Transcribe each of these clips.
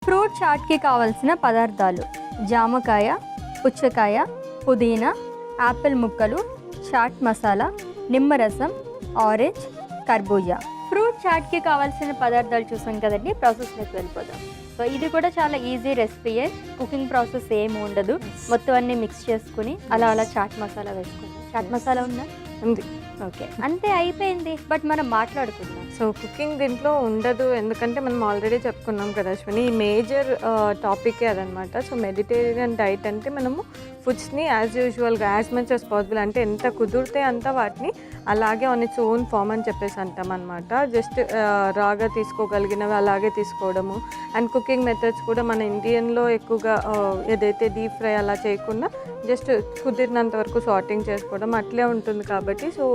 Fruit చాట్కి కావలసిన పదార్థాలు: జామకాయ, పుచ్చకాయ, పుదీనా, యాపిల్ ముక్కలు, చాట్ మసాలా, నిమ్మరసం, ఆరెంజ్, కర్బూజా. ఫ్రూట్ చాట్కి కావాల్సిన పదార్థాలు చూసాం కదండి, ప్రాసెస్లోకి వెళ్ళిపోదాం. సో ఇది కూడా చాలా ఈజీ రెసిపీయే, కుకింగ్ ప్రాసెస్ ఏమి ఉండదు. మొత్తం అన్నీ మిక్స్ చేసుకుని అలా చాట్ మసాలా వేసుకుంటాం. చాట్ మసాలా ఉందా? ఉంది. ఓకే, అంతే, అయిపోయింది. బట్ మనం మాట్లాడుకుందాం. సో కుకింగ్ దీంట్లో ఉండదు, ఎందుకంటే మనం ఆల్రెడీ చెప్పుకున్నాం కదా అశ్విని, ఈ మేజర్ టాపికే అదనమాట. సో మెడిటేరియన్ డైట్ అంటే మనము ఫుడ్స్ని యాజ్ యూజువల్గా యాజ్ మచ్ యాజ్ పాసిబుల్, అంటే ఎంత కుదిరితే అంత వాటిని అలాగే ఆన్ ఇట్స్ ఓన్ ఫామ్ అని చెప్పేసి అంటాం అనమాట. జస్ట్ రాగా తీసుకోగలిగినవి అలాగే తీసుకోవడము. అండ్ కుకింగ్ మెథడ్స్ కూడా మన ఇండియన్లో ఎక్కువగా ఏదైతే డీప్ ఫ్రై అలా చేయకుండా జస్ట్ కుదిరినంత వరకు సార్టింగ్ చేసుకోవడం అట్లే ఉంటుంది. కాబట్టి సో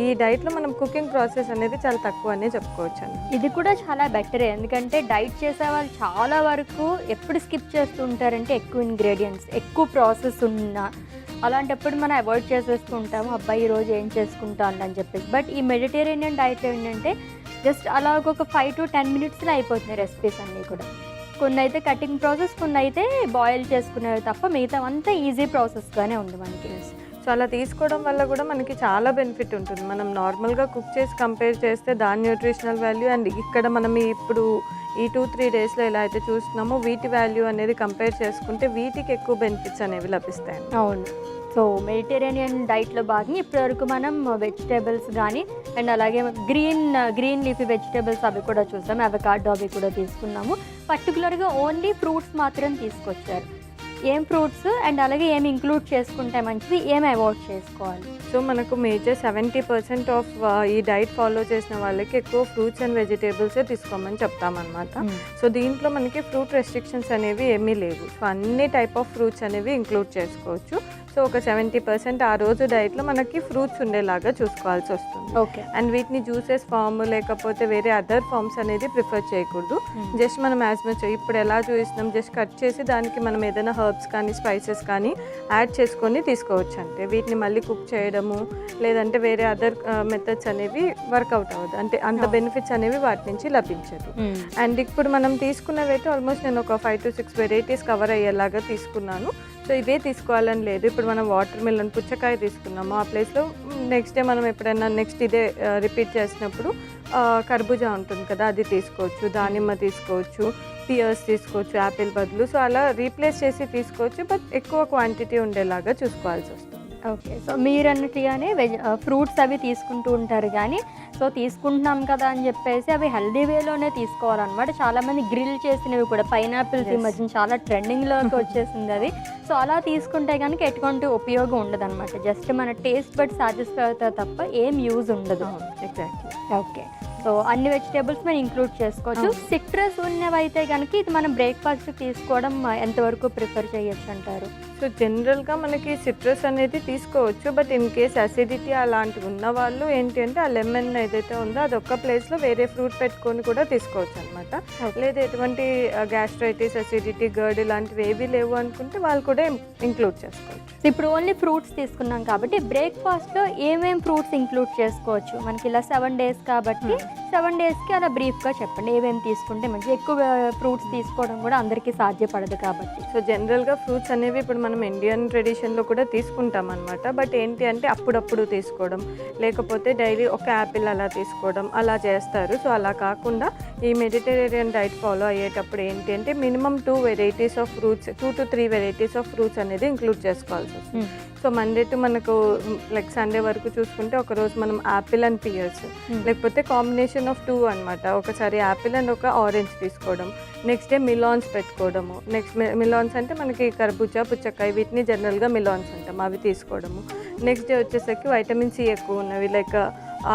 ఈ డైట్లో మనం కుకింగ్ ప్రాసెస్ అనేది చాలా తక్కువ అనే చెప్పుకోవచ్చు అండి. ఇది కూడా చాలా బెటరే, ఎందుకంటే డైట్ చేసే వాళ్ళు చాలా వరకు ఎప్పుడు స్కిప్ చేస్తూ ఉంటారంటే ఎక్కువ ఇంగ్రీడియంట్స్, ఎక్కువ ప్రాసెస్ ఉన్న అలాంటప్పుడు మనం అవాయిడ్ చేసేస్తూ ఉంటాము. అబ్బాయి ఈరోజు ఏం చేసుకుంటాను అని చెప్పేసి. బట్ ఈ మెడిటేరియన్ డైట్లో ఏంటంటే జస్ట్ అలాగ ఒక 5 to 10 minutesలో అయిపోతున్నాయి రెసిపీస్ అన్నీ కూడా. కొన్ని అయితే కటింగ్ ప్రాసెస్, కొన్ని అయితే బాయిల్ చేసుకునేవి తప్ప మిగతా అంతా ఈజీ ప్రాసెస్గానే ఉంది మనకి. సో అలా తీసుకోవడం వల్ల కూడా మనకి చాలా బెనిఫిట్ ఉంటుంది. మనం నార్మల్గా కుక్ చేసి కంపేర్ చేస్తే దాని న్యూట్రిషనల్ వాల్యూ అండ్ ఇక్కడ మనం ఇప్పుడు ఈ 2-3 డేస్లో ఎలా అయితే చూస్తున్నామో వీటి వాల్యూ అనేది కంపేర్ చేసుకుంటే వీటికి ఎక్కువ బెనిఫిట్స్ అనేవి లభిస్తాయి. అవును. సో మెడిటేరియన్ డైట్లో భాగంగా ఇప్పటివరకు మనం వెజిటేబుల్స్ కానీ అండ్ అలాగే గ్రీన్ లీఫీ వెజిటేబుల్స్ అవి కూడా చూసాం, అవకాడో అవి కూడా తీసుకున్నాము. పర్టికులర్గా ఓన్లీ ఫ్రూట్స్ మాత్రం తీసుకొచ్చారు. ఏం ఫ్రూట్స్ అండ్ అలాగే ఏమి ఇంక్లూడ్ చేసుకుంటే మంచిది, ఏమి అవాయిడ్ చేసుకోవాలి? సో మనకు మేజర్ 70% ఆఫ్ ఈ డైట్ ఫాలో చేసిన వాళ్ళకి ఎక్కువ ఫ్రూట్స్ అండ్ వెజిటేబుల్సే తీసుకోమని చెప్తామన్నమాట. సో దీంట్లో మనకి ఫ్రూట్ రెస్ట్రిక్షన్స్ అనేవి ఏమీ లేవు. సో అన్ని టైప్ ఆఫ్ ఫ్రూట్స్ అనేవి ఇంక్లూడ్ చేసుకోవచ్చు. సో ఒక 70% ఆ రోజు డైట్లో మనకి ఫ్రూట్స్ ఉండేలాగా చూసుకోవాల్సి వస్తుంది. ఓకే. అండ్ వీటిని జ్యూసెస్ ఫామ్ లేకపోతే వేరే అదర్ ఫార్మ్స్ అనేది ప్రిఫర్ చేయకూడదు. జస్ట్ మనం యాజ్ మచ్ ఇప్పుడు ఎలా చూపిస్తున్నాం, జస్ట్ కట్ చేసి దానికి మనం ఏదైనా హర్బ్స్ కానీ స్పైసెస్ కానీ యాడ్ చేసుకొని తీసుకోవచ్చు. అంటే వీటిని మళ్ళీ కుక్ చేయడము లేదంటే వేరే అదర్ మెథడ్స్ అనేవి వర్కౌట్ అవ్వదు, అంటే అంత బెనిఫిట్స్ అనేవి వాటి నుంచి లభించదు. అండ్ ఇప్పుడు మనం తీసుకున్నవైతే ఆల్మోస్ట్ నేను ఒక 5 to 6 వెరైటీస్ కవర్ అయ్యేలాగా తీసుకున్నాను. సో ఇవే తీసుకోవాలని లేదు. ఇప్పుడు మనం వాటర్ మిలన్, పుచ్చకాయ తీసుకున్నాము, ఆ ప్లేస్లో నెక్స్ట్ డే మనం ఎప్పుడైనా నెక్స్ట్ ఇదే రిపీట్ చేసినప్పుడు కర్బూజా ఉంటుంది కదా, అది తీసుకోవచ్చు, దానిమ్మ తీసుకోవచ్చు, పియర్స్ తీసుకోవచ్చు యాపిల్ బదులు. సో అలా రీప్లేస్ చేసి తీసుకోవచ్చు, బట్ ఎక్కువ క్వాంటిటీ ఉండేలాగా చూసుకోవాల్సి వస్తుంది. ఓకే. సో మీరు అన్నట్టుగానే ఫ్రూట్స్ అవి తీసుకుంటూ ఉంటారు, కానీ సో తీసుకుంటున్నాం కదా అని చెప్పేసి అవి హెల్దీ వేలోనే తీసుకోవాలన్నమాట. చాలామంది గ్రిల్ చేసినవి కూడా, పైనాపిల్స్ ఈ మధ్యన చాలా ట్రెండింగ్లోకి వచ్చేసింది అది. సో అలా తీసుకుంటే కనుక ఎటువంటి ఉపయోగం ఉండదు అనమాట. జస్ట్ మన టేస్ట్ బట్ సాటిస్ఫై అవుతుంది తప్ప ఏం యూజ్ ఉండదు. ఎగ్జాక్ట్లీ. ఓకే. సో అన్ని వెజిటేబుల్స్ మనం ఇంక్లూడ్ చేసుకోవచ్చు. సిట్రస్ ఉన్నవైతే కనుక ఇది మనం బ్రేక్ఫాస్ట్ తీసుకోవడం ఎంతవరకు ప్రిఫర్ చేయొచ్చు అంటారు? సో జనరల్గా మనకి సిట్రస్ అనేది తీసుకోవచ్చు, బట్ ఇన్ కేస్ అసిడిటీ అలాంటివి ఉన్న వాళ్ళు ఏంటి అంటే ఆ లెమన్ ఏదైతే ఉందో అది ఒక్క ప్లేస్లో వేరే ఫ్రూట్ పెట్టుకొని కూడా తీసుకోవచ్చు అనమాట. లేదా ఎటువంటి గ్యాస్ట్రైటిస్, అసిడిటీ, గర్డ్ ఇలాంటివి ఏవి లేవు అనుకుంటే వాళ్ళు కూడా ఇంక్లూడ్ చేసుకోవచ్చు. ఇప్పుడు ఓన్లీ ఫ్రూట్స్ తీసుకున్నాం కాబట్టి బ్రేక్ఫాస్ట్లో ఏమేమి ఫ్రూట్స్ ఇంక్లూడ్ చేసుకోవచ్చు? మనకి ఇలా 7 days కాబట్టి 7 daysకి అలా బ్రీఫ్గా చెప్పండి ఏమేమి తీసుకుంటే మంచి. ఎక్కువ ఫ్రూట్స్ తీసుకోవడం కూడా అందరికీ సాధ్యపడదు కాబట్టి. సో జనరల్గా ఫ్రూట్స్ అనేవి ఇప్పుడు మనం ఇండియన్ ట్రెడిషన్లో కూడా తీసుకుంటాం అనమాట. బట్ ఏంటి అంటే అప్పుడప్పుడు తీసుకోవడం, లేకపోతే డైలీ ఒక యాపిల్ అలా తీసుకోవడం అలా చేస్తారు. సో అలా కాకుండా ఈ మెడిటేరియన్ డైట్ ఫాలో అయ్యేటప్పుడు ఏంటి అంటే minimum 2 varieties of fruits, 2 to 3 varieties of fruits అనేది ఇంక్లూడ్ చేసుకోవాల్సి వస్తుంది. సో మండే టు మనకు లైక్ సండే వరకు చూసుకుంటే ఒకరోజు మనం యాపిల్ అండ్ పియర్స్, లేకపోతే కాంబినేషన్ ఆఫ్ 2 అనమాట. ఒకసారి యాపిల్ అండ్ ఒక ఆరెంజ్ తీసుకోవడం, నెక్స్ట్ డే మిలాన్స్ పెట్టుకోవడము. నెక్స్ట్ మిలాన్స్ అంటే మనకి కర్బూజా, పుచ్చకాయ వీటిని జనరల్గా మిలాన్స్ అంటాం, అవి తీసుకోవడము. నెక్స్ట్ డే వచ్చేసరికి వైటమిన్ సి ఎక్కువ ఉన్నవి లైక్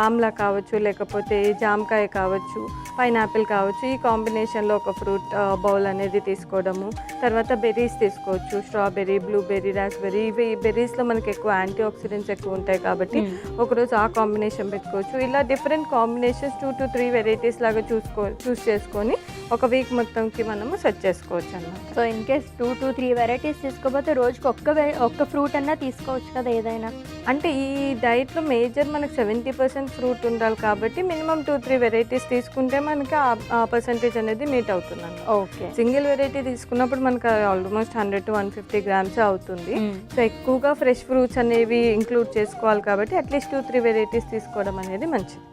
ఆమ్లా కావచ్చు, లేకపోతే జామకాయ కావచ్చు, పైనాపిల్ కావచ్చు, ఈ కాంబినేషన్లో ఒక ఫ్రూట్ బౌల్ అనేది తీసుకోవడము. తర్వాత బెర్రీస్ తీసుకోవచ్చు, స్ట్రాబెర్రీ, బ్లూబెర్రీ, రాస్బెర్రీ. ఇవి బెర్రీస్లో మనకి ఎక్కువ యాంటీ ఆక్సిడెంట్స్ ఎక్కువ ఉంటాయి కాబట్టి ఒకరోజు ఆ కాంబినేషన్ పెట్టుకోవచ్చు. ఇలా డిఫరెంట్ కాంబినేషన్స్ 2 to 3 varieties లాగా చూస్ చేసుకొని ఒక వీక్ మొత్తంకి మనము సెట్ చేసుకోవచ్చు అన్నమాట. So in case 2 to 3 varieties తీసుకోకపోతే రోజుకి ఒక్క ఫ్రూట్ అన్నా తీసుకోవచ్చు కదా ఏదైనా. అంటే ఈ డైట్లో మేజర్ మనకు 70% 50% ఫ్రూట్ ఉండాలి కాబట్టి మినిమం 2-3 వెరైటీస్ తీసుకుంటే మనకి ఆ పర్సంటేజ్ అనేది మీట్ అవుతుంది. ఓకే. సింగిల్ వెరైటీ తీసుకున్నప్పుడు మనకు ఆల్మోస్ట్ 100 to 150 grams అవుతుంది. సో ఎక్కువగా ఫ్రెష్ ఫ్రూట్స్ అనేవి ఇంక్లూడ్ చేసుకోవాలి కాబట్టి అట్లీస్ట్ 2-3 వెరైటీస్ తీసుకోవడం అనేది మంచిది.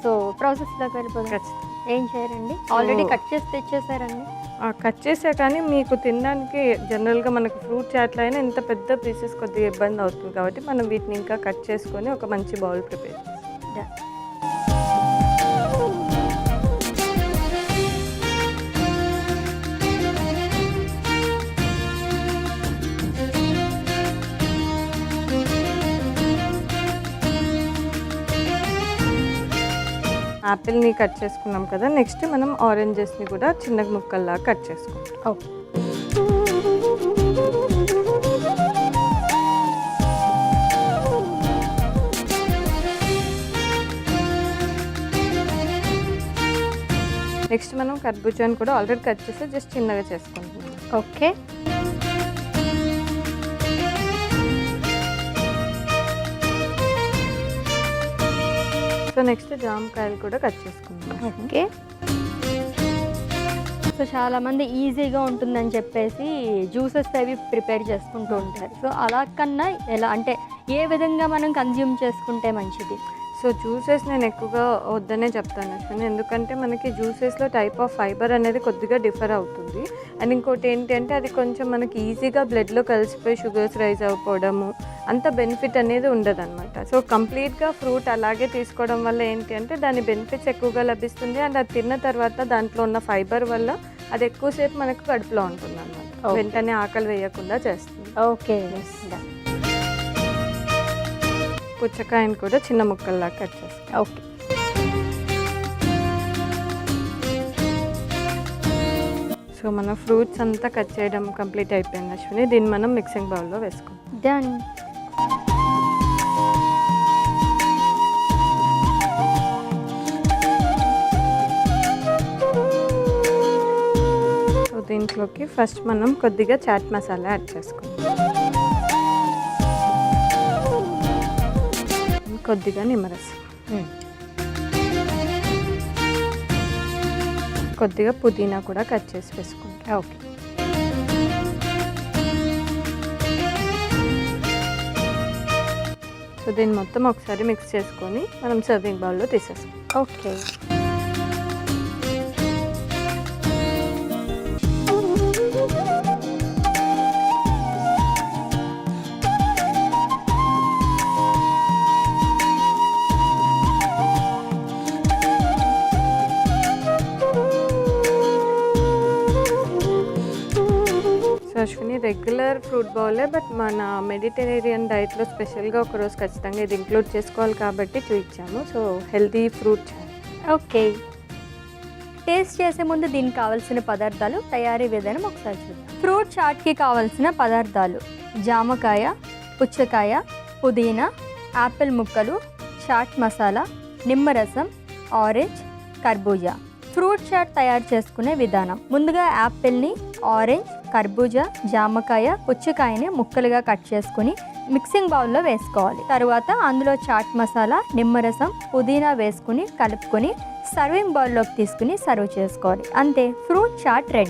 సో ప్రాసెస్లోకి వెళ్ళిపోతుంది. ఖచ్చితంగా. ఏం చేయరండి, ఆల్రెడీ కట్ చేసి తెచ్చేసారండి. కట్ చేసా కానీ మీకు తినడానికి జనరల్గా మనకు ఫ్రూట్ చాట్లో అయినా ఇంత పెద్ద పీసెస్ కొద్దిగా ఇబ్బంది అవుతుంది కాబట్టి మనం వీటిని ఇంకా కట్ చేసుకొని ఒక మంచి బౌల్ ప్రిపేర్ చేస్తాం. యాపిల్ని కట్ చేసుకున్నాం కదా, నెక్స్ట్ మనం ఆరెంజెస్ని కూడా చిన్న ముక్కల్లా కట్ చేసుకుంటాం. ఓకే. నెక్స్ట్ మనం కర్బూజాని కూడా ఆల్రెడీ కట్ చేసి జస్ట్ చిన్నగా చేసుకుంటున్నాం. ఓకే. సో నెక్స్ట్ జామకాయలు కూడా కట్ చేసుకుందాం. ఓకే. సో చాలామంది ఈజీగా ఉంటుందని చెప్పేసి జ్యూసెస్ అవి ప్రిపేర్ చేసుకుంటూ ఉంటారు. సో అలా కన్నా ఎలా అంటే ఏ విధంగా మనం కన్జ్యూమ్ చేసుకుంటే మంచిది? సో జ్యూసెస్ నేను ఎక్కువగా వద్దనే చెప్తాను అశ్విని, ఎందుకంటే మనకి జ్యూసెస్లో టైప్ ఆఫ్ ఫైబర్ అనేది కొద్దిగా డిఫర్ అవుతుంది. అండ్ ఇంకోటి ఏంటంటే అది కొంచెం మనకి ఈజీగా బ్లడ్లో కలిసిపోయి షుగర్స్ రైజ్ అయిపోవడము అంత బెనిఫిట్ అనేది ఉండదన్నమాట. సో కంప్లీట్గా ఫ్రూట్ అలాగే తీసుకోవడం వల్ల ఏంటి అంటే దాని బెనిఫిట్స్ ఎక్కువగా లభిస్తుంది. అండ్ అది తిన్న తర్వాత దాంట్లో ఉన్న ఫైబర్ వల్ల అది ఎక్కువసేపు మనకు కడుపులో ఉంటుంది అన్నమాట, వెంటనే ఆకలి వేయకుండా చేస్తుంది. ఓకే. పుచ్చకాయని కూడా చిన్న ముక్కల్లా కట్ చేస్తాం. ఓకే. సో మన ఫ్రూట్స్ అంతా కట్ చేయడం కంప్లీట్ అయిపోయింది అశ్విని. దీన్ని మనం మిక్సింగ్ బౌల్లో వేసుకుంటాం. డన్. సో దీంట్లోకి ఫస్ట్ మనం కొద్దిగా చాట్ మసాలా యాడ్ చేసుకుంటాం. కొద్దిగా నిమ్మరసం, కొద్దిగా పుదీనా కూడా కట్ చేసి వేసుకుంటాం. ఓకే. సో దీన్ని మొత్తం ఒకసారి మిక్స్ చేసుకొని మనం సర్వింగ్ బౌల్లో తీసేస్తాం. ఓకే. అశ్విని రెగ్యులర్ ఫ్రూట్ బౌలే, బట్ మన మెడిటరేరియన్ డైట్లో స్పెషల్గా ఒకరోజు ఖచ్చితంగా ఇది ఇంక్లూడ్ చేసుకోవాలి కాబట్టి చూపించాము. So healthy fruit. Okay. Taste చేసే ముందు దీనికి కావాల్సిన పదార్థాలు, తయారీ విధానం ఒకసారి చూద్దాం. ఫ్రూట్ చాట్కి కావాల్సిన పదార్థాలు: జామకాయ, పుచ్చకాయ, పుదీనా, యాపిల్ ముక్కలు, చాట్ మసాలా, నిమ్మరసం, ఆరెంజ్, కర్బూజా. ఫ్రూట్ చాట్ తయారు చేసుకునే విధానం: ముందుగా యాపిల్ని, ఆరెంజ్, కర్బూజా, జామకాయ, పుచ్చకాయని ముక్కలుగా కట్ చేసుకుని మిక్సింగ్ బౌల్లో వేసుకోవాలి. తరువాత అందులో చాట్ మసాలా, నిమ్మరసం, పుదీనా వేసుకుని కలుపుకొని సర్వింగ్ బౌల్లోకి తీసుకుని సర్వ్ చేసుకోవాలి. అంతే, ఫ్రూట్ చాట్ రెడీ.